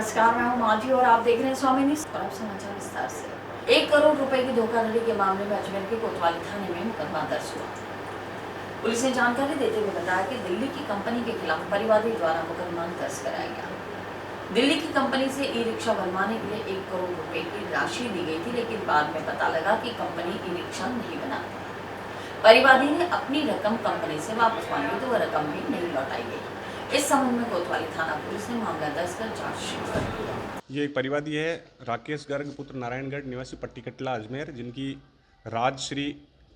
नमस्कार, मैं हूं माधवी और आप देख रहे हैं स्वामी न्यूज। और अब समाचार विस्तार से। 1 करोड़ रुपए की धोखाधड़ी के मामले में अजमेर के कोतवाली थाने में मुकदमा दर्ज हुआ। पुलिस ने जानकारी देते हुए बताया कि दिल्ली की कंपनी के खिलाफ परिवादी द्वारा मुकदमा दर्ज कराया गया। दिल्ली की कंपनी से ई रिक्शा बनवाने के लिए 1 करोड़ रुपए की राशि दी गई थी, लेकिन बाद में पता लगा कि कंपनी ई रिक्शा नहीं बनाती। परिवादी ने अपनी रकम कंपनी से वापस मांगी तो वह रकम भी नहीं लौटाई गई। इस संबंध में कोतवाली थाना पुलिस ने मामला दर्ज कर जांच शुरू कर दी है। ये एक परिवादी है राकेश गर्ग पुत्र नारायणगढ़ निवासी पट्टीकटला अजमेर, जिनकी राजश्री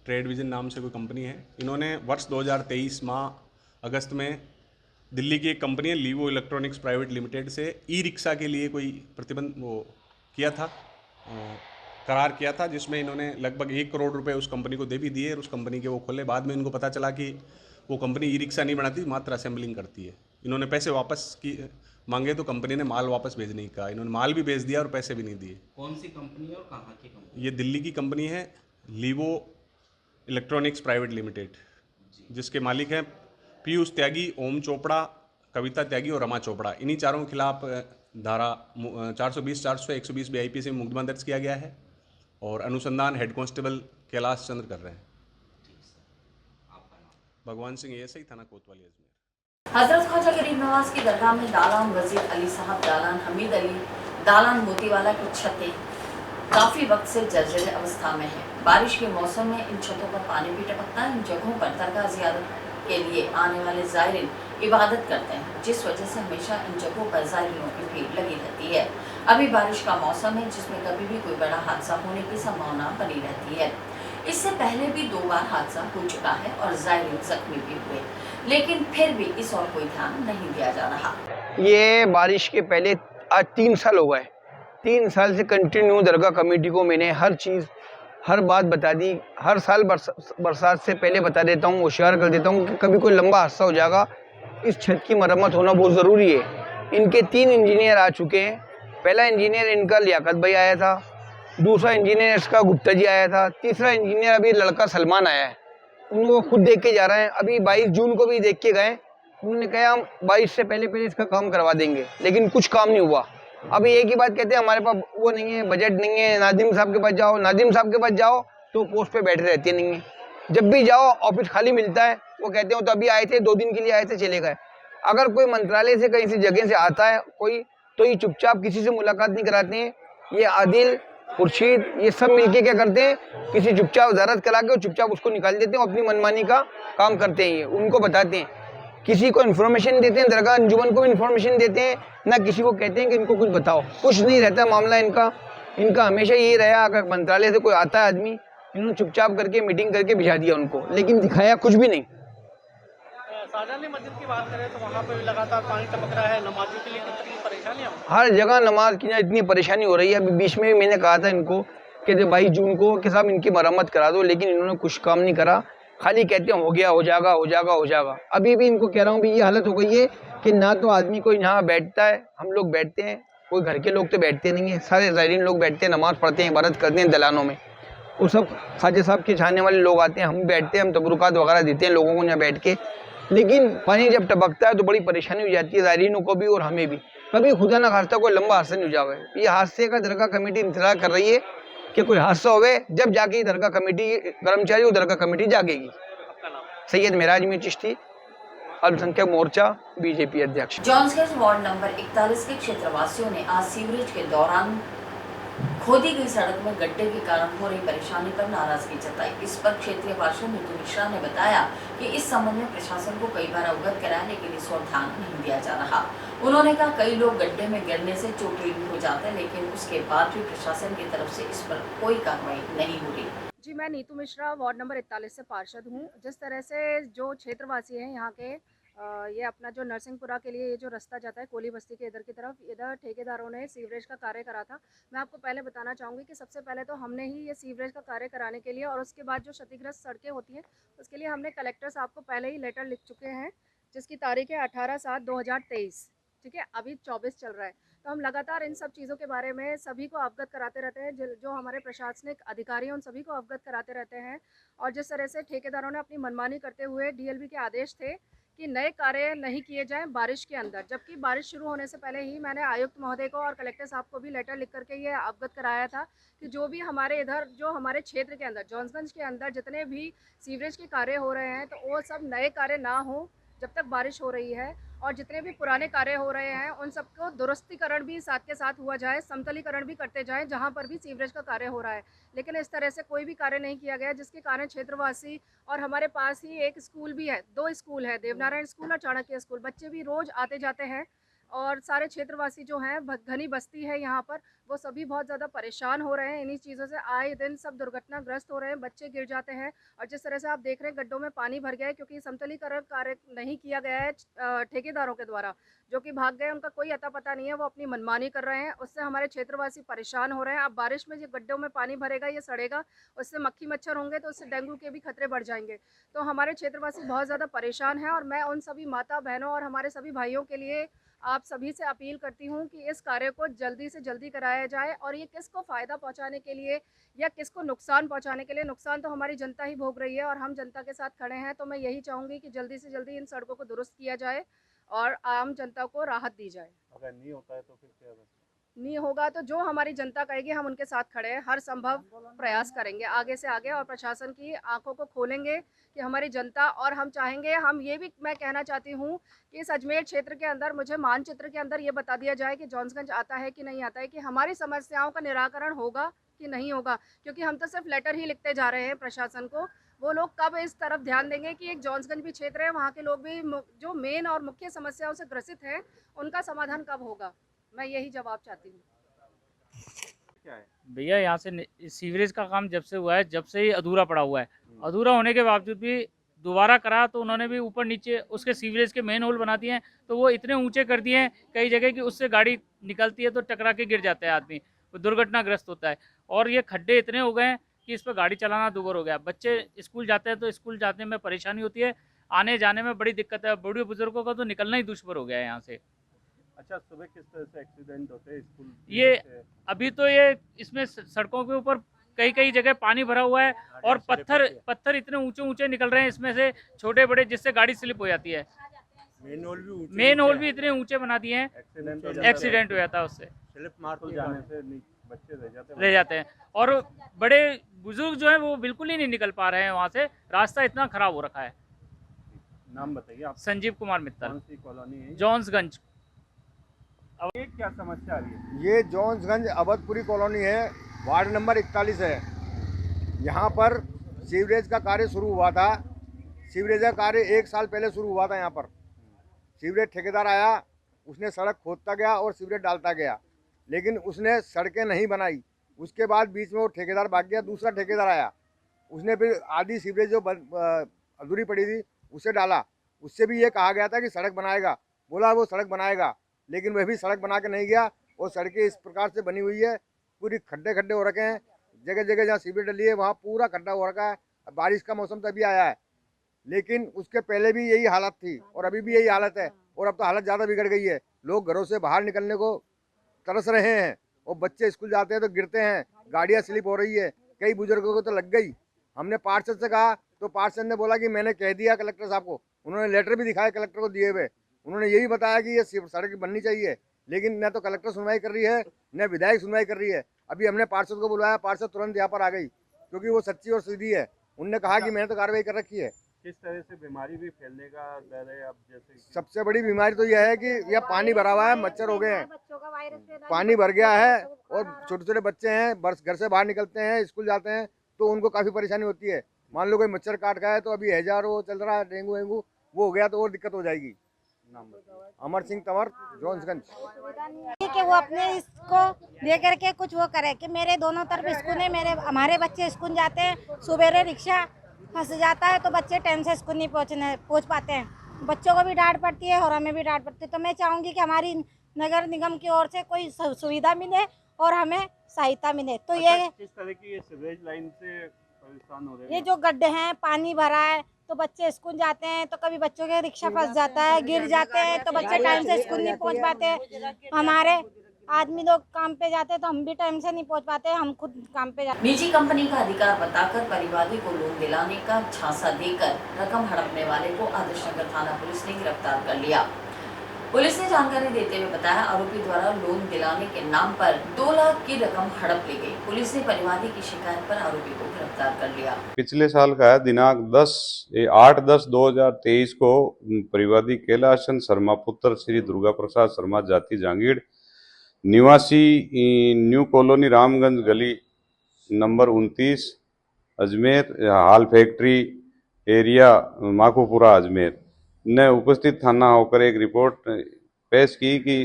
ट्रेड विजन नाम से कोई कंपनी है। इन्होंने वर्ष 2023 माह अगस्त में दिल्ली की एक कंपनी है लीवो इलेक्ट्रॉनिक्स प्राइवेट लिमिटेड से ई रिक्शा के लिए कोई प्रतिबंध किया था, करार किया था, जिसमें इन्होंने लगभग 1 करोड़ रुपए उस कंपनी को दे भी दिए और उस कंपनी के वो खोले। बाद में इनको पता चला कि वो कंपनी ई रिक्शा नहीं बनाती, मात्र असेंबलिंग करती है। इन्होंने पैसे वापस की मांगे तो कंपनी ने माल वापस भेजने का, इन्होंने माल भी भेज दिया और पैसे भी नहीं दिए। कौन सी कंपनी है और कहाँ की कंपनी? ये दिल्ली की कंपनी है लीवो इलेक्ट्रॉनिक्स प्राइवेट लिमिटेड, जिसके मालिक हैं पीयूष त्यागी, ओम चोपड़ा, कविता त्यागी और रमा चोपड़ा। इन्हीं चारों के खिलाफ धारा 420, 400, 120 BIPC में मुकदमा दर्ज किया गया है और अनुसंधान हेड कांस्टेबल कैलाश चंद्र कर रहे हैं। भगवान सिंह ASI थाना कोतवाली अजमेर। हजरत ख्वाजा गरीब नवाज की दरगाह में दालान वजीर अली साहब, दालान हमीद अली, दालान मोतीवाला की छतें काफी वक्त से जर्जर अवस्था में है। बारिश के मौसम में इन छतों पर पानी भी टपकता है। इन जगहों पर दरगाह ज़ियारत के लिए आने वाले ज़ायरीन इबादत करते हैं, जिस वजह से हमेशा इन जगहों पर ज़ायरीनों की भीड़ लगी रहती है। अभी बारिश का मौसम है, जिसमें कभी भी कोई बड़ा हादसा होने की संभावना बनी रहती है। इससे पहले भी 2 बार हादसा हो चुका है और ज़ायरीन जख्मी भी हुए, लेकिन फिर भी इस और कोई ध्यान नहीं दिया जा रहा। ये बारिश के पहले आज 3 साल हो गए। 3 साल से कंटिन्यू दरगाह कमेटी को मैंने हर चीज़, हर बात बता दी। हर साल बरसात से पहले बता देता हूँ, होशियार कर देता हूँ कि कभी कोई लंबा हादसा हो जाएगा, इस छत की मरम्मत होना बहुत ज़रूरी है। इनके 3 इंजीनियर आ चुके हैं। पहला इंजीनियर इनका लियाकत भाई आया था, दूसरा इंजीनियर इसका गुप्ता जी आया था, तीसरा इंजीनियर अभी लड़का सलमान आया है। उनको खुद देख के जा रहे हैं। अभी 22 जून को भी देख के गए। उन्होंने कहा हम 22 से पहले इसका काम करवा देंगे, लेकिन कुछ काम नहीं हुआ। अभी एक ही बात कहते हैं, हमारे पास वो नहीं है, बजट नहीं है, नादिम साहब के पास जाओ। नादिम साहब के पास जाओ तो पोस्ट पे बैठे रहते नहीं है। जब भी जाओ ऑफिस खाली मिलता है। वो कहते हो तो अभी आए थे, 2 दिन के लिए आए थे, चले गए। अगर कोई मंत्रालय से कहीं से जगह से आता है कोई, तो ये चुपचाप किसी से मुलाकात नहीं कराते हैं। ये आदिल, खुर्शीद, ये सब मिलके क्या करते हैं, किसी चुपचाप वजारत करा के और चुपचाप उसको निकाल देते हैं, अपनी मनमानी का काम करते हैं। ये उनको बताते हैं, किसी को इन्फॉर्मेशन देते हैं, दरगाह अंजुमन को इन्फॉर्मेशन देते हैं, ना किसी को कहते हैं कि इनको कुछ बताओ। कुछ नहीं रहता मामला इनका हमेशा यही रहा। अगर मंत्रालय से कोई आता है आदमी, इन्होंने चुपचाप करके मीटिंग करके भिजा दिया उनको, लेकिन दिखाया कुछ भी नहीं। शाहजहानी मस्जिद की बात करें तो वहाँ पे भी लगातार पानी टपक रहा है। नमाजियों के लिए कितनी परेशानियाँ हो? हर जगह नमाज की इतनी परेशानी हो रही है। अभी बीच में भी मैंने कहा था इनको कि 22 जून को कि साहब इनकी मरम्मत करा दो, लेकिन इन्होंने कुछ काम नहीं करा। खाली कहते हैं हो गया, हो जाएगा, हो जाएगा, हो जाएगा। अभी भी इनको कह रहा हूँ भी ये हालत हो गई है कि ना तो आदमी कोई यहाँ बैठता है, हम लोग बैठते हैं, कोई घर के लोग तो बैठते नहीं है, सारे ज़ायरीन लोग बैठते हैं, नमाज़ पढ़ते हैं, इबादत करते हैं दलानों में। वो सब ख्वाजा साहब के चाहने वाले लोग आते हैं, हम बैठते हैं, हम तबरुकात वगैरह देते हैं लोगों को यहाँ बैठ के। लेकिन पानी जब टपकता है तो बड़ी परेशानी हो जाती है ज़ायरीनों को भी और हमें भी। कभी खुदा ना खास्ता कोई लंबा हादसा नहीं हो जावे। ये हादसे का दरगाह कमेटी इंतजार कर रही है कि कोई हादसा होवे, जब जाके दरगाह कमेटी कर्मचारी और दरगाह कमेटी जागेगी। सैयद मेराज मीर चिश्ती, अल्पसंख्यक मोर्चा, BJP अध्यक्ष। जॉन्सगंज वार्ड नंबर 41 के क्षेत्रवासियों ने आज सीवरेज के दौरान खोदी गई सड़क में गड्ढे के कारण हो रही परेशानी पर नाराजगी जताई। इस पर क्षेत्रीय पार्षद नीतू मिश्रा ने बताया कि इस संबंध में प्रशासन को कई बार अवगत कराया, लेकिन इस पर ध्यान नहीं दिया जा रहा। उन्होंने कहा कई लोग गड्ढे में गिरने से चोटिल भी हो जाते हैं, लेकिन उसके बाद भी प्रशासन की तरफ से इस पर कोई कार्रवाई नहीं हो रही। जी, मैं नीतू मिश्रा वार्ड नंबर 41 से पार्षद हूँ। जिस तरह से जो क्षेत्रवासी हैं यहाँ के, ये अपना जो नरसिंहपुरा के लिए ये जो रास्ता जाता है कोली बस्ती के इधर की तरफ, इधर ठेकेदारों ने सीवरेज का कार्य करा था। मैं आपको पहले बताना चाहूँगी कि सबसे पहले तो हमने ही ये सीवरेज का कार्य कराने के लिए और उसके बाद जो क्षतिग्रस्त सड़कें होती हैं उसके लिए हमने कलेक्टर साहब को पहले ही लेटर लिख चुके हैं, जिसकी तारीख है 18/7/2023। ठीक है, अभी 24 चल रहा है। तो हम लगातार इन सब चीज़ों के बारे में सभी को अवगत कराते रहते हैं। जो हमारे प्रशासनिक अधिकारी हैं उन सभी को अवगत कराते रहते हैं। और जिस तरह से ठेकेदारों ने अपनी मनमानी करते हुए DLB के आदेश थे कि नए कार्य नहीं किए जाएं बारिश के अंदर, जबकि बारिश शुरू होने से पहले ही मैंने आयुक्त महोदय को और कलेक्टर साहब को भी लेटर लिख करके ये अवगत कराया था कि जो भी हमारे इधर जो हमारे क्षेत्र के अंदर जॉन्सगंज के अंदर जितने भी सीवरेज के कार्य हो रहे हैं तो वो सब नए कार्य ना हो जब तक बारिश हो रही है, और जितने भी पुराने कार्य हो रहे हैं उन सबको दुरुस्तीकरण भी साथ के साथ हुआ जाए, समतलीकरण भी करते जाएं जहां पर भी सीवरेज का कार्य हो रहा है। लेकिन इस तरह से कोई भी कार्य नहीं किया गया, जिसके कारण क्षेत्रवासी और हमारे पास ही एक स्कूल भी है, 2 स्कूल है, देवनारायण स्कूल और चाणक्य स्कूल, बच्चे भी रोज आते जाते हैं और सारे क्षेत्रवासी जो हैं घनी बस्ती है यहाँ पर, वो सभी बहुत ज़्यादा परेशान हो रहे हैं इन्हीं चीज़ों से। आए दिन सब दुर्घटनाग्रस्त हो रहे हैं, बच्चे गिर जाते हैं और जिस तरह से आप देख रहे हैं गड्ढों में पानी भर गया है क्योंकि समतलीकरण कार्य नहीं किया गया है ठेकेदारों के द्वारा, जो कि भाग गए, उनका कोई अता पता नहीं है, वो अपनी मनमानी कर रहे हैं। उससे हमारे क्षेत्रवासी परेशान हो रहे हैं। अब बारिश में जो गड्ढों में पानी भरेगा, ये सड़ेगा, उससे मक्खी मच्छर होंगे तो उससे डेंगू के भी खतरे बढ़ जाएंगे। तो हमारे क्षेत्रवासी बहुत ज़्यादा परेशान हैं और मैं उन सभी माता बहनों और हमारे सभी भाइयों के लिए आप सभी से अपील करती हूँ कि इस कार्य को जल्दी से जल्दी कराया जाए। और ये किसको फ़ायदा पहुँचाने के लिए या किसको नुकसान पहुँचाने के लिए, नुकसान तो हमारी जनता ही भोग रही है और हम जनता के साथ खड़े हैं। तो मैं यही चाहूँगी कि जल्दी से जल्दी इन सड़कों को दुरुस्त किया जाए और आम जनता को राहत दी जाए। अगर नहीं होता है तो फिर क्या? नहीं होगा तो जो हमारी जनता कहेगी हम उनके साथ खड़े हैं, हर संभव प्रयास करेंगे आगे से आगे और प्रशासन की आंखों को खोलेंगे कि हमारी जनता, और हम चाहेंगे, हम ये भी मैं कहना चाहती हूँ कि इस अजमेर क्षेत्र के अंदर मुझे मानचित्र के अंदर ये बता दिया जाए कि जॉन्सगंज आता है कि नहीं आता है, कि हमारी समस्याओं का निराकरण होगा कि नहीं होगा, क्योंकि हम तो सिर्फ लेटर ही लिखते जा रहे हैं प्रशासन को। वो लोग कब इस तरफ ध्यान देंगे कि एक जॉन्सगंज भी क्षेत्र है, वहाँ के लोग भी जो मेन और मुख्य समस्याओं से ग्रसित हैं उनका समाधान कब होगा, मैं यही जवाब चाहती हूँ। भैया यहाँ से सीवरेज का काम जब से हुआ है, जब से ही अधूरा पड़ा हुआ है। अधूरा होने के बावजूद भी दोबारा करा तो उन्होंने भी ऊपर नीचे उसके सीवरेज के मेन होल बना दिए हैं, तो वो इतने ऊंचे कर दिए हैं कई जगह कि उससे गाड़ी निकलती है तो टकरा के गिर जाता है आदमी, वो दुर्घटनाग्रस्त होता है। और ये खड्डे इतने हो गए हैं कि इस पर गाड़ी चलाना दुभर हो गया। बच्चे स्कूल जाते हैं तो स्कूल जाने में परेशानी होती है, आने जाने में बड़ी दिक्कत है। बूढ़े बुजुर्गों का तो निकलना ही दुश्मन हो गया है यहाँ से। अच्छा, सुबह किस तरह से एक्सीडेंट होते हैं स्कूल? ये अभी तो ये इसमें सड़कों के ऊपर कई कई जगह पानी भरा हुआ है और पत्थर इतने ऊंचे ऊंचे निकल रहे हैं इसमें से, छोटे बड़े, जिससे गाड़ी स्लिप हो जाती है। मेन होल भी इतने ऊंचे बना दिए हैं, एक्सीडेंट हो जाता है उससे, स्लिप मार तो जाने से बच्चे रह जाते हैं। और बड़े बुजुर्ग जो है वो बिल्कुल ही नहीं निकल पा रहे हैं वहाँ से, रास्ता इतना खराब हो रखा है। नाम बताइए आप। संजीव कुमार मित्तल, कौन सी कॉलोनी है? जॉन्सगंज। अब ये क्या समस्या आ रही है? ये जॉन्सगंज अवधपुरी कॉलोनी है, वार्ड नंबर 41 है। यहाँ पर सीवरेज का कार्य शुरू हुआ था। सीवरेज का कार्य 1 साल पहले शुरू हुआ था। यहाँ पर सीवरेज ठेकेदार आया, उसने सड़क खोदता गया और सीवरेज डालता गया, लेकिन उसने सड़कें नहीं बनाई। उसके बाद बीच में वो ठेकेदार भाग गया, दूसरा ठेकेदार आया, उसने फिर आधी सीवरेज जो अधूरी पड़ी थी उसे डाला। उससे भी ये कहा गया था कि सड़क बनाएगा, बोला वो सड़क बनाएगा, लेकिन वह भी सड़क बना के नहीं गया। और सड़कें इस प्रकार से बनी हुई है, पूरी खड्डे खड्डे हो रखे हैं। जगह जगह जहाँ सीवरेज डली है वहाँ पूरा खड्डा हो रखा है। बारिश का मौसम तभी आया है, लेकिन उसके पहले भी यही हालत थी और अभी भी यही हालत है। और अब तो हालत ज़्यादा बिगड़ गई है, लोग घरों से बाहर निकलने को तरस रहे हैं और बच्चे स्कूल जाते हैं तो गिरते हैं, गाड़ियाँ स्लिप हो रही है, कई बुजुर्गों को तो लग गई। हमने पार्षद से कहा तो पार्षद ने बोला कि मैंने कह दिया कलेक्टर साहब को। उन्होंने लेटर भी दिखाया कलेक्टर को दिए हुए, उन्होंने यही बताया कि ये सड़क बननी चाहिए, लेकिन न तो कलेक्टर सुनवाई कर रही है न विधायक सुनवाई कर रही है। अभी हमने पार्षद को बुलाया, पार्षद तुरंत यहाँ पर आ गई क्योंकि वो सच्ची और सीधी है। उनने कहा कि मैंने तो कार्रवाई कर रखी है। किस तरह से बीमारी भी फैलने का डर है? अब जैसे सबसे बड़ी बीमारी तो यह है कि यह पानी भरा हुआ है, मच्छर हो गए हैं, पानी भर गया है और छोटे छोटे बच्चे हैं, घर से बाहर निकलते हैं, स्कूल जाते हैं तो उनको काफ़ी परेशानी होती है। मान लो कोई मच्छर काट गया है तो अभी हैजा वो चल रहा है, डेंगू वेंगू वो हो गया तो और दिक्कत हो जाएगी। अमर सिंह तंवर, जॉन्सगंज। कि वो अपने इसको दे करके कुछ वो करे कि मेरे दोनों तरफ स्कूल है, हमारे बच्चे स्कूल जाते हैं, सुबेरे रिक्शा फंस जाता है तो बच्चे टाइम से स्कूल नहीं पहुंच पाते हैं। बच्चों को भी डांट पड़ती है और हमें भी डांट पड़ती है। तो मैं चाहूँगी कि हमारी नगर निगम की ओर से कोई सुविधा मिले और हमें सहायता मिले। तो ये किस तरह की ये सीवरेज लाइन से परेशान हो रहे हैं? ये जो गड्ढे हैं, पानी भरा है तो बच्चे स्कूल जाते हैं तो कभी बच्चों के रिक्शा फंस जाता है, गिर जाते हैं तो बच्चे टाइम से स्कूल नहीं पहुंच पाते। आदमी लोग काम पे जाते तो हम भी टाइम से नहीं पहुंच पाते, हम खुद काम पे जाते। निजी कंपनी का अधिकार बताकर परिवादी को लोन दिलाने का झांसा देकर रकम हड़पने वाले को आदर्श नगर थाना पुलिस ने गिरफ्तार कर लिया। पुलिस ने जानकारी देते हुए बताया, आरोपी द्वारा लोन दिलाने के नाम पर 2 लाख की रकम हड़प ली गई। पुलिस ने परिवादी की शिकायत पर आरोपी को गिरफ्तार कर लिया। पिछले साल का है, दिनांक 8/10/2023 को परिवादी कैलाशन शर्मा पुत्र श्री दुर्गा प्रसाद शर्मा जाति जांगीड़ निवासी न्यू कॉलोनी रामगंज गली नंबर 29 अजमेर हाल फैक्ट्री एरिया माखोपुरा अजमेर ने उपस्थित थाना होकर एक रिपोर्ट पेश की कि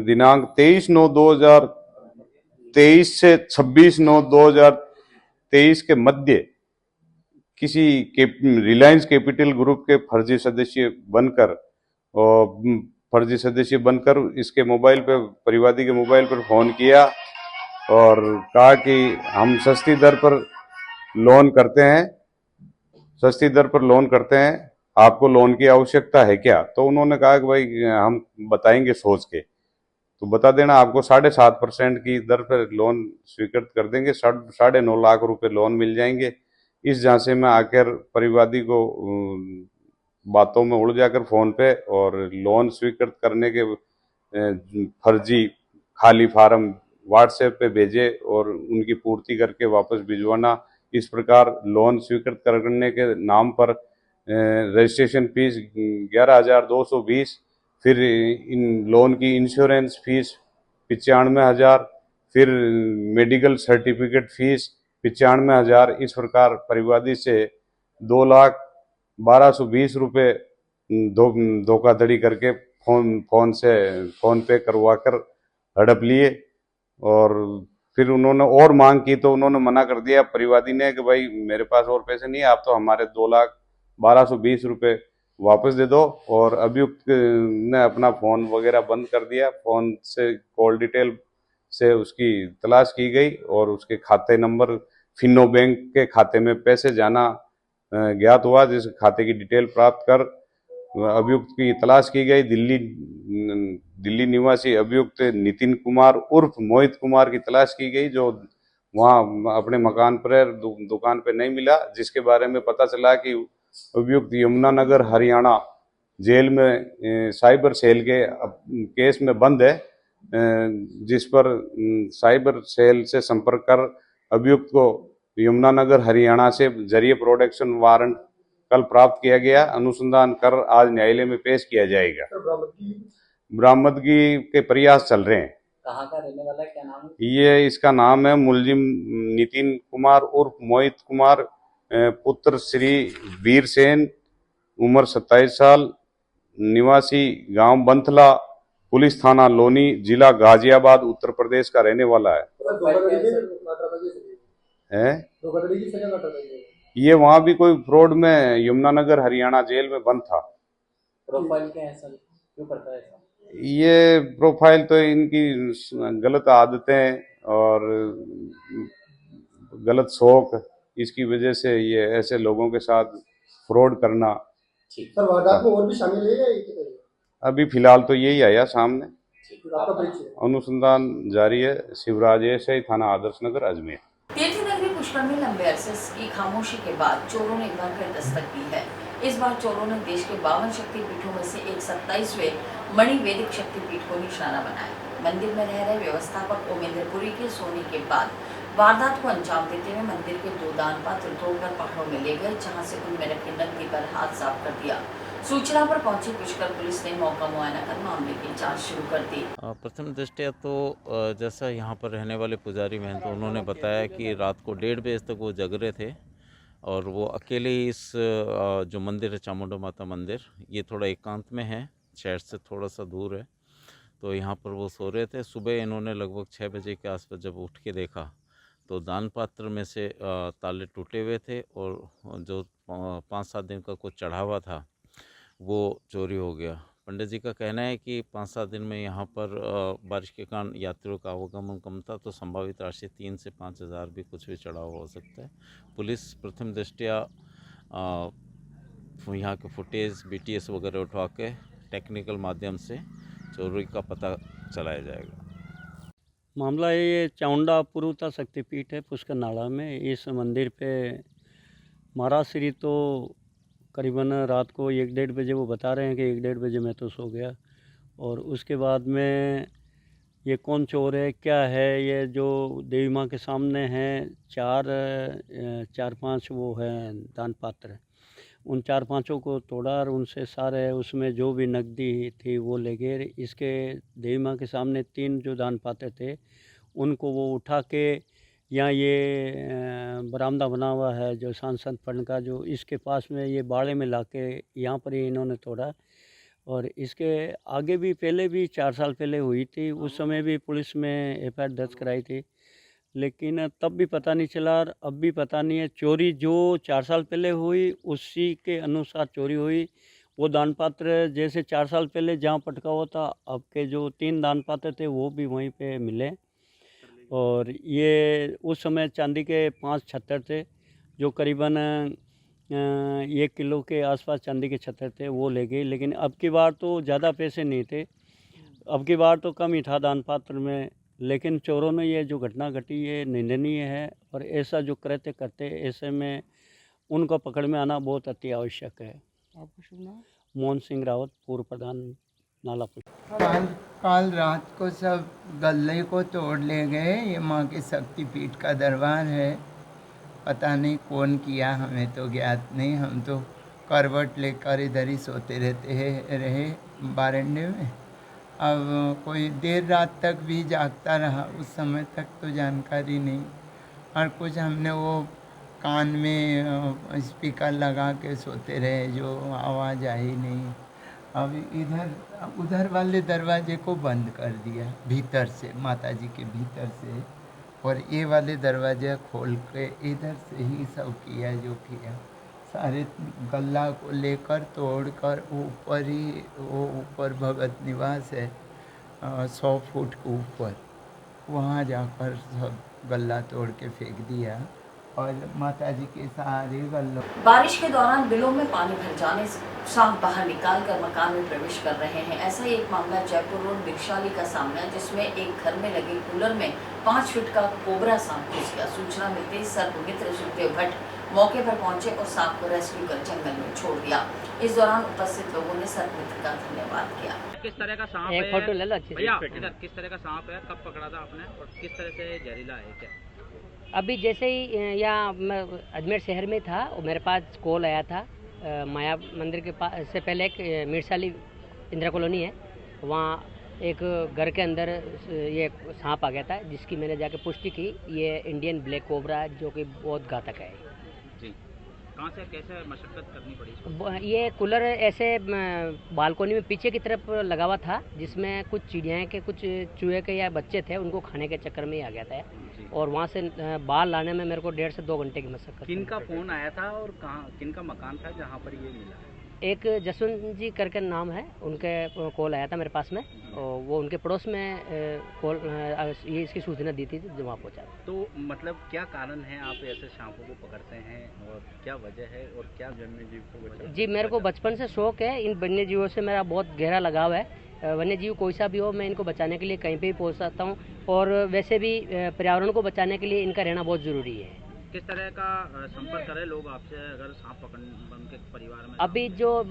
दिनांक 23/9/2023 से 26/9/2023 के मध्य किसी रिलायंस कैपिटल ग्रुप के फर्जी सदस्य बनकर इसके मोबाइल पे परिवादी के मोबाइल पर फोन किया और कहा कि हम सस्ती दर पर लोन करते हैं, आपको लोन की आवश्यकता है क्या? तो उन्होंने कहा कि भाई हम बताएंगे सोच के, तो बता देना, आपको 7.5% की दर पर लोन स्वीकृत कर देंगे, 9.5 लाख रुपए लोन मिल जाएंगे। इस झांसे में आकर परिवादी को बातों में उड़ जाकर फोन पे और लोन स्वीकृत करने के फर्जी खाली फार्म व्हाट्सएप पे भेजे और उनकी पूर्ति करके वापस भिजवाना। इस प्रकार लोन स्वीकृत करने के नाम पर रजिस्ट्रेशन फीस 11,220, फिर इन लोन की इंश्योरेंस फीस 95,000, फिर मेडिकल सर्टिफिकेट फीस 95,000। इस प्रकार परिवादी से 2,12,20 रुपये धोखाधड़ी करके फोन पे करवाकर हड़प लिए। और फिर उन्होंने और मांग की तो उन्होंने मना कर दिया परिवादी ने कि भाई मेरे पास और पैसे नहीं है, आप तो हमारे 2,12,20 रुपये वापस दे दो। और अभियुक्त ने अपना फ़ोन वगैरह बंद कर दिया। फ़ोन से कॉल डिटेल से उसकी तलाश की गई और उसके खाते नंबर फिनो बैंक के खाते में पैसे जाना ज्ञात हुआ, जिस खाते की डिटेल प्राप्त कर अभियुक्त की तलाश की गई। दिल्ली निवासी अभियुक्त नितिन कुमार उर्फ मोहित कुमार की तलाश की गई, जो वहाँ अपने मकान पर दुकान पर नहीं मिला, जिसके बारे में पता चला कि अभियुक्त यमुनानगर हरियाणा जेल में साइबर सेल के केस में बंद है, जिस पर साइबर सेल से संपर्क कर अभियुक्त को यमुनानगर हरियाणा से जरिए प्रोडक्शन वारंट कल प्राप्त किया गया। अनुसंधान कर आज न्यायालय में पेश किया जाएगा। बरामदगी के प्रयास चल रहे हैं। कहाँ का रहने वाला है, क्या नाम है? ये इसका नाम है मुलजिम नितिन कुमार उर्फ मोहित कुमार पुत्र श्री वीर सेन, उम्र 27 साल, निवासी गांव बंथला, पुलिस थाना लोनी, जिला गाजियाबाद, उत्तर प्रदेश का रहने वाला है। ये वहाँ भी कोई फ्रॉड में यमुनानगर हरियाणा जेल में बंद था। प्रोफाइल क्या है सर, क्यों करता है? ये प्रोफाइल तो इनकी गलत आदतें और गलत शौक, इसकी वजह से ये ऐसे लोगों के साथ फ्रॉड करना। सर वारदात में और भी शामिल है या एक ही? अभी फिलहाल तो यही आया सामने, अनुसंधान जारी है। शिवराज एसआई थाना आदर्श नगर अजमेर। तीर्थनगरी पुष्कर में लंबे अरसे की खामोशी के बाद चोरों ने एक बार फिर दस्तक दी है। इस बार चोरों ने देश के 52 शक्तिपीठों में से एक 27वें मणिवैदिक शक्तिपीठ को निशाना बनाया। मंदिर में रह रहे व्यवस्थापक ओमेंद्रपुरी के सोने के बाद वारदात को अंजाम देते हुए मंदिर के 2 दान पात्र तोड़कर पहाड़ों में ले गए, जहां से उनमें रखे नकदी पर हाथ साफ कर दिया। सूचना पर पहुंची पुष्कर पुलिस ने मौका मुआयना कर मामले की जांच शुरू कर दी। प्रथम दृष्टया तो जैसा यहाँ पर रहने वाले पुजारी महंत, तो उन्होंने बताया कि रात को 1:30 बजे तक वो जग रहे थे और वो अकेले इस जो मंदिर है चामुंडा माता मंदिर, ये थोड़ा एकांत में है, शहर से थोड़ा सा दूर है, तो यहाँ पर वो सो रहे थे। सुबह इन्होंने लगभग 6 बजे के आसपास जब उठ के देखा तो दान पात्र में से ताले टूटे हुए थे और जो 5-7 दिन का कुछ चढ़ावा था वो चोरी हो गया। पंडित जी का कहना है कि 5-7 दिन में यहाँ पर बारिश के कारण यात्रियों का आवागमन कम था, तो संभावित राशि 3 से 5 हज़ार भी कुछ भी चढ़ावा हो सकता है। पुलिस प्रथम दृष्टया यहाँ के फुटेज BTS वगैरह उठवा के टेक्निकल माध्यम से चोरी का पता चलाया जाएगा। मामला ये चामुंडा पुरुता शक्तिपीठ है पुष्कर नाला में। इस मंदिर पे महाराज तो करीबन रात को 1-1:30 बजे वो बता रहे हैं कि 1-1:30 बजे मैं तो सो गया, और उसके बाद में ये कौन चोर है क्या है, ये जो देवी माँ के सामने हैं 4-5 वो हैं दान पात्र, उन 4-5 को तोड़ा और उनसे सारे उसमें जो भी नकदी थी वो ले गए। इसके देवी माँ के सामने 3 जो दान पात्र थे उनको वो उठा के यहाँ ये बरामदा बना हुआ है जो सांसद फंड का, जो इसके पास में ये बाड़े में लाके यहाँ पर ही इन्होंने तोड़ा। और इसके आगे भी पहले भी 4 साल पहले हुई थी, उस समय भी पुलिस में एफआईआर दर्ज कराई थी, लेकिन तब भी पता नहीं चला और अब भी पता नहीं है। चोरी जो 4 साल पहले हुई उसी के अनुसार चोरी हुई। वो दान पात्र जैसे 4 साल पहले जहाँ पटका हुआ था, अब के जो 3 दान पात्र थे वो भी वहीं पे मिले। और ये उस समय चांदी के 5 छत्तर थे जो करीबन 1 किलो के आसपास चांदी के छत्तर थे, वो ले गई। लेकिन अब की बार तो ज़्यादा पैसे नहीं थे, अब की बार तो कम ही था दान पात्र में। लेकिन चोरों ने ये जो घटना घटी ये निंदनीय है, और ऐसा जो कृत्य करते ऐसे में उनका पकड़ में आना बहुत अति आवश्यक है। आपका शुभ नाम? मोहन सिंह रावत, पूर्व प्रधान नाला काल रात को सब गले को तोड़ ले गए। ये माँ के शक्तिपीठ का दरबार है, पता नहीं कौन किया, हमें तो ज्ञात नहीं। हम तो करवट लेकर इधर ही सोते रहे बारंडे में। अब कोई देर रात तक भी जागता रहा, उस समय तक तो जानकारी नहीं। और कुछ हमने वो कान में स्पीकर लगा के सोते रहे जो आवाज़ आई नहीं। अब उधर वाले दरवाजे को बंद कर दिया भीतर से, माता जी के भीतर से, और ये वाले दरवाजे खोल के इधर से ही सब किया जो किया। सारे गल्ला को लेकर तोड़कर ऊपर ही, वो ऊपर भगत निवास है 100 फुट के ऊपर, वहाँ जाकर सब गल्ला तोड़ के फेंक दिया। और माता जी के सारे गल्लों। बारिश के दौरान बिलों में पानी भर जाने से सांप बाहर निकालकर मकान में प्रवेश कर रहे हैं। ऐसा ही एक मामला जयपुर रोड दिक्षाली का सामने है, जिसमें एक घर में लगे कूलर में 5 फीट का कोबरा सांप घुस गया। सूचना मिलते ही सर्पमित्र सुखदेव भट्ट मौके पर पहुंचे और सांप को रेस्क्यू कर जंगल में छोड़ दिया। इस दौरान उपस्थित लोगों ने सर्पमित्र का धन्यवाद किया। किस तरह का सांप है? फोटो ले लो भैया, इधर किस तरह का सांप है, कब पकड़ा था आपने और किस तरह से जहरीला है क्या? अभी जैसे ही यहाँ मैं अजमेर शहर में था और मेरे पास कॉल आया था, माया मंदिर के पास से पहले एक मिर्साली इंदिरा कॉलोनी है, वहाँ एक घर के अंदर ये सांप आ गया था, जिसकी मैंने जाके पुष्टि की। ये इंडियन ब्लैक कोबरा है जो कि बहुत घातक है। जी, कहाँ से कैसे मशक्कत करनी पड़ी? ये कूलर ऐसे बालकोनी में पीछे की तरफ लगा हुआ था, जिसमें कुछ चिड़ियाँ के, कुछ चूहे के या बच्चे थे, उनको खाने के चक्कर में ही आ गया था। और वहाँ से बाल लाने में मेरे को 1.5 से 2 घंटे की मशक्कत। किनका फ़ोन आया था और कहाँ, किनका मकान था जहाँ पर ये मिला? एक जसवंत जी करके नाम है, उनके कॉल आया था मेरे पास में, और वो उनके पड़ोस में कॉल ये इसकी सूचना दी थी जब वहाँ पहुँचा। तो मतलब क्या कारण है आप ऐसे सांपों को पकड़ते हैं और क्या वजह है और क्या वन्य जीव को बचाते? जी, मेरे को बचपन से शौक है, इन वन्य जीवों से मेरा बहुत गहरा लगाव है। वन्य जीव कोई सा भी हो, मैं इनको बचाने के लिए कहीं पे भी पहुँच सकता हूँ, और वैसे भी पर्यावरण को बचाने के लिए इनका रहना बहुत ज़रूरी है। किस तरह का संपर्क करें लोग आपसे अगर सांप पकड़ के परिवार में? अभी जो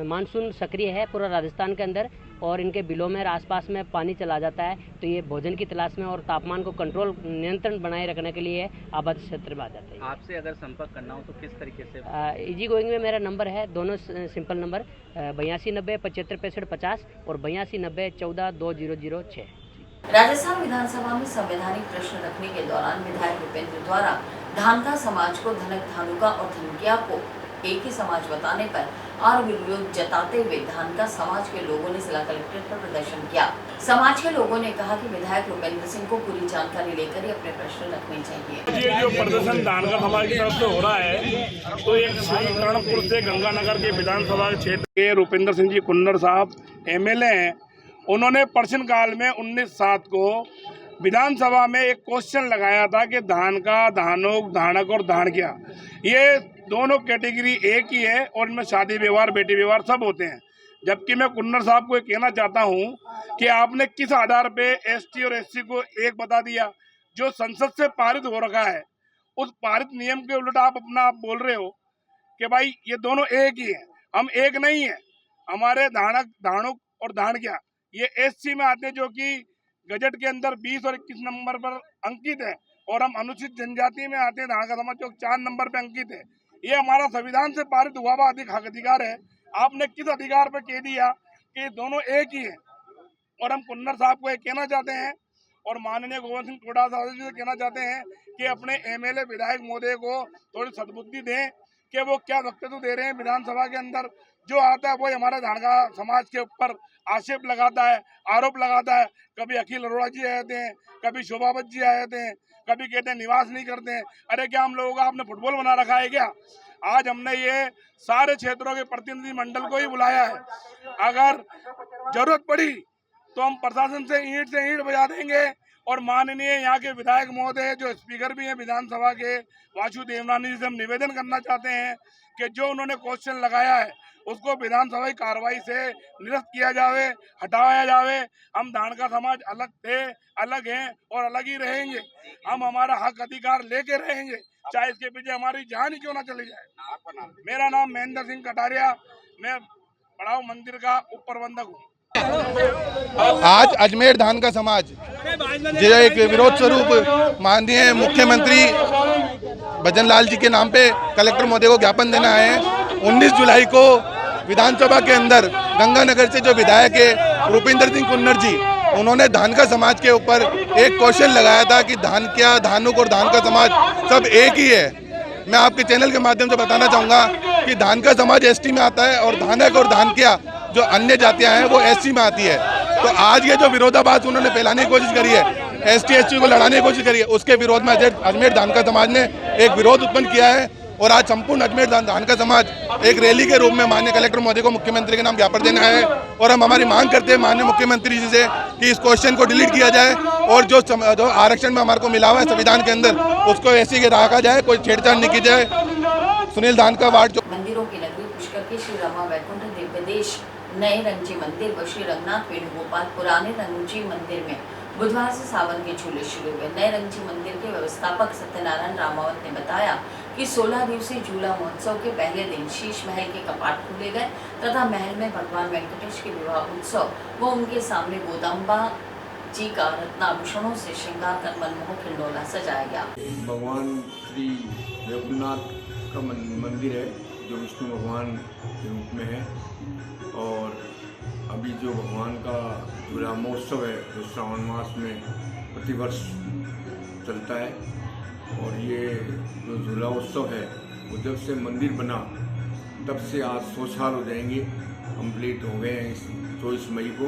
मानसून सक्रिय है पूरा राजस्थान के अंदर, और इनके बिलों में आसपास में पानी चला जाता है, तो ये भोजन की तलाश में और तापमान को कंट्रोल नियंत्रण बनाए रखने के लिए आबादी क्षेत्र में आ जाते हैं। आपसे अगर संपर्क करना हो तो किस तरीके से? इजी गोइंग में मेरा नंबर है, दोनों सिंपल नंबर 82 90 75 65 50 और 82 90 14 2006। राजस्थान विधानसभा में संवैधानिक प्रश्न रखने के दौरान विधायक भूपेंद्र द्वारा धानका समाज को धनक धानुका और धनुकिया को एक ही समाज बताने पर और विरोध जताते हुए धानका समाज के लोगों ने जिला कलेक्ट्रेट पर प्रदर्शन किया। समाज के लोगों ने कहा कि विधायक भूपेंद्र सिंह को पूरी जानकारी लेकर ही अपने प्रश्न रखने चाहिए। ये जो प्रदर्शन धानका समाज की तरफ से हो रहा है, तो एक कर्णपुर से गंगानगर के विधानसभा क्षेत्र के भूपेंद्र सिंह जी कुन्नर साहब MLA हैं। उन्होंने प्रश्न काल में 19/7 को विधानसभा में एक क्वेश्चन लगाया था कि धानका, धानोक, धानक और धानकिया ये दोनों कैटेगरी एक ही है और इनमें शादी व्यवहार, बेटी व्यवहार सब होते हैं। जबकि मैं कुन्नर साहब को कहना चाहता हूं कि आपने किस आधार पे एसटी और एससी को एक बता दिया। जो संसद से पारित हो रखा है उस पारित नियम के उलट आप बोल रहे हो कि भाई ये दोनों एक ही है। हम एक नहीं है। हमारे धाणुक और धाणक्या ये एससी में आते हैं, जो कि गजट के अंदर 20 और 21 नंबर पर अंकित है, और हम अनुसूचित जनजाति में आते हैं धाणका समाज जो 4 नंबर पे अंकित है। ये हमारा संविधान से पारित हुआ हुआ अधिकार है। आपने किस अधिकार पे कह दिया कि दोनों एक ही है। और हम कुन्नर साहब को एक कहना चाहते हैं और माननीय गोविंद सिंह तोड़ा साहब जी से कहना चाहते हैं कि अपने एमएलए विधायक महोदय को थोड़ी सद्बुद्धि दें कि वो क्या वक्तव्य दे रहे हैं विधानसभा के अंदर। जो आता है वो हमारे धाणका समाज के ऊपर आक्षेप लगाता है, आरोप लगाता है। कभी अखिल अरोड़ा जी आए थे, कभी शोभावत जी आए थे, कभी कहते हैं निवास नहीं करते हैं। अरे क्या हम लोगों का आपने फुटबॉल बना रखा है क्या? आज हमने ये सारे क्षेत्रों के प्रतिनिधि मंडल को ही बुलाया है। अगर जरूरत पड़ी तो हम प्रशासन से ईंट बजा देंगे। और माननीय यहाँ के विधायक महोदय जो स्पीकर भी हैं विधानसभा के, वासु देवनानी जी से हम निवेदन करना चाहते हैं कि जो उन्होंने क्वेश्चन लगाया है उसको विधानसभा की कार्रवाई से निरस्त किया जावे, हटाया जावे। हम धाणका समाज अलग थे, अलग हैं और अलग ही रहेंगे। हम हमारा हक अधिकार लेके रहेंगे, चाहे इसके पीछे हमारी जान ही क्यों ना चली जाए। मेरा नाम महेंद्र सिंह कटारिया, मैं पड़ाव मंदिर का उप प्रबंधक हूँ। आज अजमेर धाणका समाज जो एक विरोध स्वरूप माननीय मुख्यमंत्री भजन लाल जी के नाम पे कलेक्टर महोदय को ज्ञापन देना है। 19 जुलाई को विधानसभा के अंदर गंगानगर से जो विधायक है रूपिंदर सिंह कुन्नर जी, उन्होंने धाणका समाज के ऊपर एक क्वेश्चन लगाया था कि धानक्या, धानुक और धाणका समाज सब एक ही है। मैं आपके चैनल के माध्यम से बताना चाहूँगा कि धाणका समाज एसटी में आता है और धानक और धानक्या जो अन्य जातियां हैं वो एससी में आती है। तो आज ये जो विरोधाभास उन्होंने फैलाने की कोशिश करी है, एसटी एसटी को लड़ाने की कोशिश करी है, उसके विरोध में अजमेर धाणका समाज ने एक विरोध उत्पन्न किया है। और आज संपूर्ण अजमेर धाणका समाज एक रैली के रूप में माननीय कलेक्टर महोदय को मुख्यमंत्री के नाम ज्ञापन देना है। और हम हमारी मांग करते हैं माननीय मुख्यमंत्री जी से कि इस क्वेश्चन को डिलीट किया जाए और जो आरक्षण में हमारे को मिला हुआ है संविधान के अंदर उसको ऐसे ही रखा जाए, कोई छेड़छाड़ नहीं की जाए। सुनील धानका वार्ड। मंदिरों की नगरी पुष्कर के श्री रमा वैकुंठ दिव्यदेश नए रंगजी मंदिर व श्री रंगनाथ वेणुगोपाल पुराने रंगजी मंदिर में बुधवार से सावन के झूले शुरू हुए। नए रंगजी मंदिर के व्यवस्थापक सत्यनारायण रामावत ने बताया कि 16 दिवसीय झूला महोत्सव के पहले दिन शीश महल के कपाट खोले गए तथा महल में भगवान वेंकटेश के विवाह उत्सव व उनके सामने गोदम्बा जी का रत्नाभूषणों से श्रृंगार कर मनमोहक हिंडोला सजाया गया। भगवान श्री रघुनाथ का मंदिर है जो विष्णु भगवान के रूप में है। और अभी जो भगवान का झूला महोत्सव है जो श्रावण मास में प्रतिवर्ष चलता है। और ये जो झूला उत्सव है वो जब से मंदिर बना तब से आज 100 साल हो जाएंगे, कंप्लीट हो गए हैं इस 24 मई को।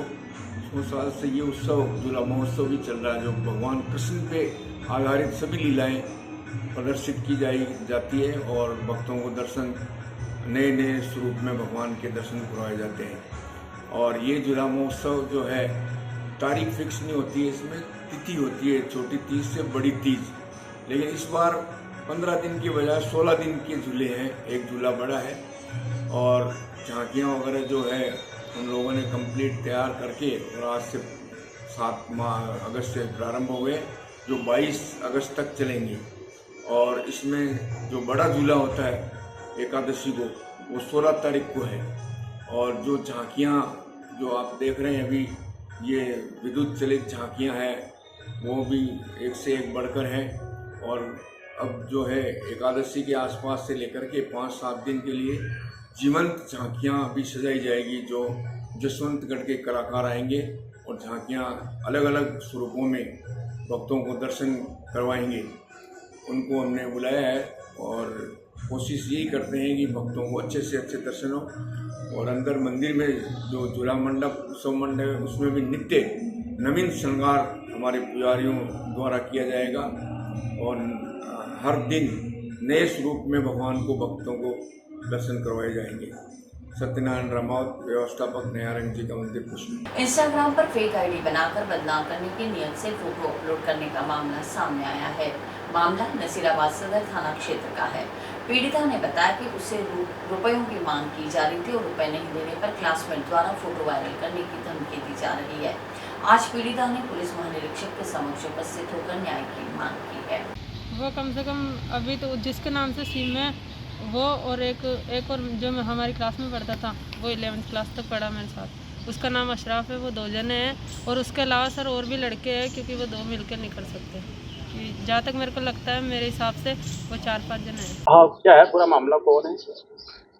100 साल से ये उत्सव झूला महोत्सव भी चल रहा है जो भगवान कृष्ण पे आधारित सभी लीलाएं प्रदर्शित की जाती है और भक्तों को दर्शन नए नए स्वरूप में भगवान के दर्शन करवाए जाते हैं। और ये झूला महोत्सव जो है तारीख फिक्स नहीं होती है, इसमें तिथि होती है, छोटी तीज से बड़ी तीज। लेकिन इस बार 15 दिन की बजाय 16 दिन के झूले हैं, एक झूला बड़ा है। और झांकियाँ वगैरह जो है उन लोगों ने कंप्लीट तैयार करके और आज से 7 अगस्त से प्रारंभ हो गए जो 22 अगस्त तक चलेंगे। और इसमें जो बड़ा झूला होता है एकादशी को वो 16 तारीख को है। और जो झांकियाँ जो आप देख रहे हैं अभी ये विद्युत चलित झांकियाँ हैं वो भी एक से एक बढ़कर हैं। और अब जो है एकादशी के आसपास से लेकर के 5-7 दिन के लिए जीवंत झांकियाँ भी सजाई जाएगी जो जसवंतगढ़ के कलाकार आएंगे और झांकियाँ अलग अलग स्वरूपों में भक्तों को दर्शन करवाएंगे। उनको हमने बुलाया है और कोशिश यही करते हैं कि भक्तों को अच्छे से अच्छे दर्शन हो। और अंदर मंदिर में जो झूला मंडप उत्सव मंडप है उसमें भी नित्य नवीन श्रृंगार हमारे पुजारियों द्वारा किया जाएगा और हर दिन नए स्वरूप में भगवान को भक्तों को दर्शन करवाए जाएंगे। सत्यनारायण रामावत, व्यवस्थापक नया रंगजी का मंदिर पुष्कर। इंस्टाग्राम पर फेक आईडी बनाकर बदनाम करने की नियत से फोटो अपलोड करने का मामला सामने आया है। मामला नसीराबाद सदर थाना क्षेत्र का है। पीड़िता ने बताया कि उसे रुपयों की मांग की जा रही थी और रुपए नहीं देने पर क्लासमेट द्वारा फोटो वायरल करने की धमकी दी जा रही है। आज पीड़िता ने पुलिस महानिरीक्षक के समक्ष उपस्थित होकर न्याय की मांग की है। वो कम से कम अभी तो जिसके नाम से सिम है वो और एक और जो हमारी क्लास में पढ़ता था वो 11th क्लास तक पढ़ा मेरे साथ, उसका नाम अशराफ है। वो 2 जने हैं और उसके अलावा सर और भी लड़के हैं क्योंकि वो 2 मिलकर नहीं कर सकते। जहाँ तक मेरे को लगता है मेरे हिसाब से वो 4-5 जने हैं। हाँ, क्या है पूरा मामला, कौन है?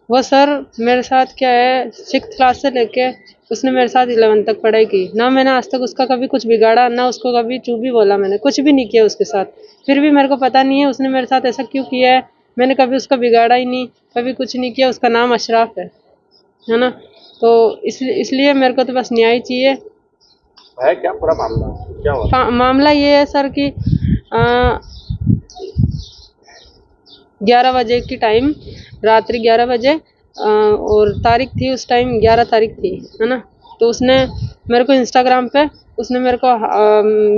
वो सर मेरे साथ क्या है 6th क्लास से लेके उसने मेरे साथ 11th तक पढ़ाई की। ना मैंने आज तक उसका कभी कुछ बिगाड़ा, ना उसको कभी चू भी बोला, मैंने कुछ भी नहीं किया उसके साथ। फिर भी मेरे को पता नहीं है उसने मेरे साथ ऐसा क्यों किया है। मैंने कभी उसका बिगाड़ा ही नहीं, कभी कुछ नहीं किया। उसका नाम अशराफ है ना। तो इसलिए मेरे को तो बस न्याय चाहिए। है क्या पूरा मामला, क्या हुआ? मामला ये है सर कि 11 बजे की टाइम, रात्रि 11 बजे और तारीख थी उस टाइम 11 तारीख थी, है ना। तो उसने मेरे को इंस्टाग्राम पे उसने मेरे को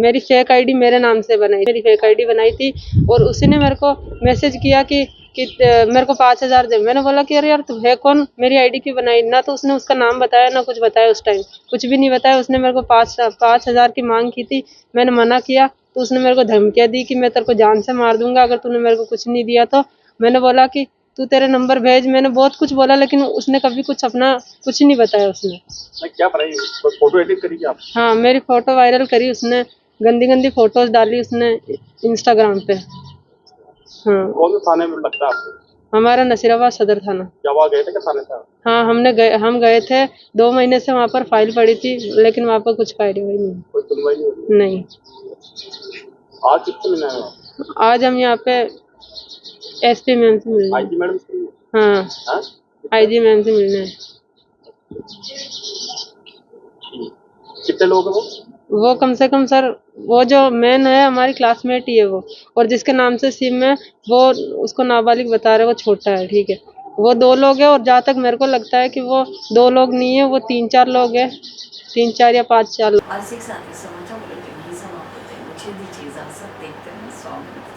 मेरी फेक आईडी मेरे नाम से मेरी फेक आईडी बनाई थी और उसी ने मेरे को मैसेज किया कि मेरे को 5000 दे। मैंने बोला कि अरे यार तू है कौन, मेरी आईडी क्यों बनाई? ना तो उसने उसका नाम बताया ना कुछ बताया, उस टाइम कुछ भी नहीं बताया। उसने मेरे को 5000 की मांग की थी, मैंने मना किया तो उसने मेरे को धमकियाँ दी कि मैं तेरे को जान से मार दूंगा अगर तूने मेरे को कुछ नहीं दिया तो। मैंने बोला कि तू तेरे नंबर भेज, मैंने बहुत कुछ बोला लेकिन उसने कभी कुछ नहीं बताया उसने। क्या बनाई, फोटो एडिट करी क्या आप? हाँ, मेरी फोटो वायरल करी उसने, गंदी फोटोज डाली उसने इंस्टाग्राम पे। हाँ। कौन से थाने में लगता है आपको? हमारा नसीराबाद सदर थाना। क्या वहाँ गए थे क्या थाने से? हाँ, हम गए थे। 2 महीने से वहाँ पर फाइल पड़ी थी लेकिन वहाँ पर कुछ कार्रवाई नहीं। कोई सुनवाई नहीं हुई? नहीं। आज किससे मिलना है? आज हम यहाँ पे एसपी मैम से मिलने। आईजी मैडम से? हाँ, आईजी मैम से मिलने हैं। कितने लोग हैं वो कम से कम सर वो जो मैन है हमारी क्लासमेट ही है वो, और जिसके नाम से सिम है वो उसको नाबालिग बता रहे, वो छोटा है, ठीक है। वो 2 लोग हैं और जहाँ तक मेरे को लगता है कि वो 2 लोग नहीं है, वो 3-4 लोग हैं, 3-4 या 5-4 लोग। आज एक साथ ही समाचार बुलेटिन ही समाप्त होते हैं। मुझे दीजिए इजाजत, देखते हैं 100 मिनट।